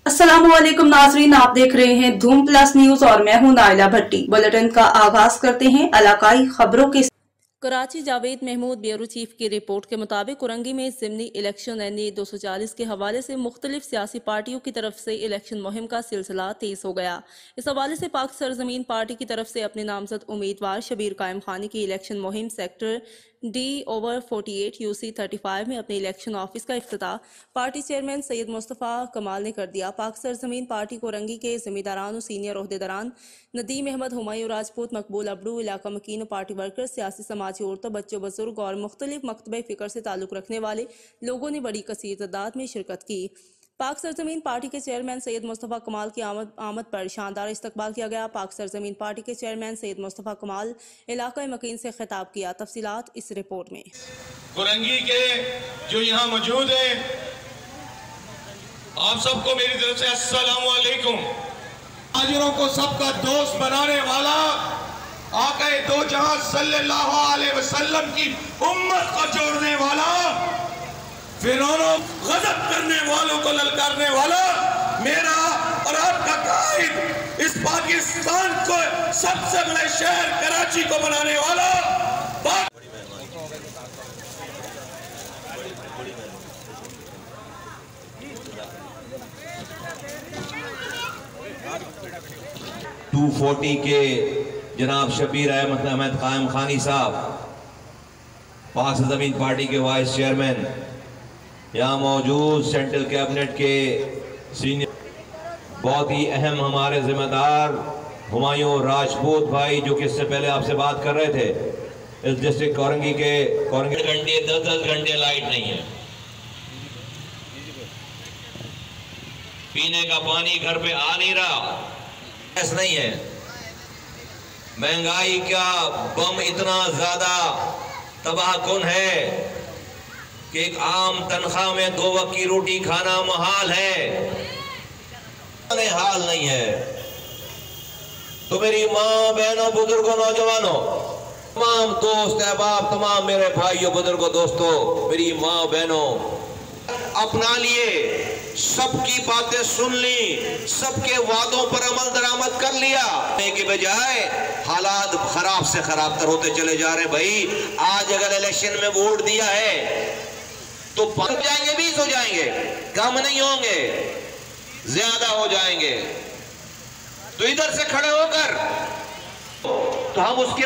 अस्सलामुअलैकुम नाजरीन, आप देख रहे हैं धूम प्लस न्यूज और मैं हूं नाइला भट्टी। बुलेटिन का आगाज करते हैं इलाकाई खबरों के। कराची जावेद महमूद ब्यूरो चीफ की रिपोर्ट के मुताबिक कुरंगी में ज़िमनी इलेक्शन NE 240 के हवाले से मुख्तलिफ सियासी पार्टियों की तरफ से इलेक्शन मुहिम का सिलसिला तेज हो गया। इस हवाले से पाक सरजमीन पार्टी की तरफ से अपने नामजद उम्मीदवार शबीर कायम खानी की इलेक्शन मुहिम सेक्टर D/48 UC 35 में अपने इलेक्शन ऑफिस का इफ्तिताह पार्टी चेयरमैन सैयद मुस्तफ़ा कमाल ने कर दिया। पाक सरजमीन पार्टी कुरंगी के जिम्मेदारान और सीनियर ओहदेदारान नदीम अहमद, हुमायूं राजपूत, मकबूल अबडू, इलाका मकीन, पार्टी वर्कर, सियासी समाजी औरतों, बच्चों, बुजुर्ग और मुख्तलिफ मकतबे फ़िक्र से ताल्लुक़ रखने वाले लोगों ने बड़ी कसीर तादाद में शिरकत की। पाक सरजमीन पार्टी के चेयरमैन सैयद मुस्तफ़ा कमाल की आमद पर शानदार इस्तकबाल किया गया। पाक सरजमीन पार्टी के चेयरमैन सैयद मुस्तफ़ा कमाल इलाका मकीन से खिताब किया। तफसीलात इस रिपोर्ट में। कुरंगी के जो यहाँ मौजूद हैं, आप सबको मेरी तरफ से अस्सलामु अलैकुम। हाजिरों को सबका दोस्त बनाने वाला आका दो जहां सल्लल्लाहु अलैहि वसल्लम की उम्मत को जोड़ने वाला, फिरौनों गजब करने वालों को ललकारने वाला, मेरा और आपका कायद, इस पाकिस्तान को सबसे बड़े शहर कराची को बनाने वाला। 240 के जनाब शबीर अहमद कायम खानी साहब, पाक ज़मीन पार्टी के वाइस चेयरमैन, यहाँ मौजूद सेंट्रल कैबिनेट के सीनियर, बहुत ही अहम हमारे जिम्मेदार हुमायूं राजपूत भाई, जो कि इससे पहले आपसे बात कर रहे थे, इस डिस्ट्रिक्ट कोरंगी के 10 घंटे लाइट नहीं है, पीने का पानी घर पे आ नहीं रहा, ऐसा नहीं है, महंगाई का बम इतना ज्यादा तबाहकुन है कि एक आम तनख्वाह में 2 वक्त की रोटी खाना मुहाल है, हाल नहीं है। तो मेरी माँ, बहनों, बुजुर्गों, नौजवानों, तमाम दोस्त अहबाब, तमाम मेरे भाइयों, बुजुर्गों, दोस्तों, मेरी माँ बहनों, अपना लिए, सबकी बातें सुन ली, सबके वादों पर अमल दरामद कर लिया के बजाय हालात खराब से खराब तर होते चले जा रहे। भाई आज अगर इलेक्शन में वोट दिया है तो 5 जाएंगे, 20 हो जाएंगे, कम नहीं होंगे, ज्यादा हो जाएंगे। तो इधर से खड़े होकर तो हम उसके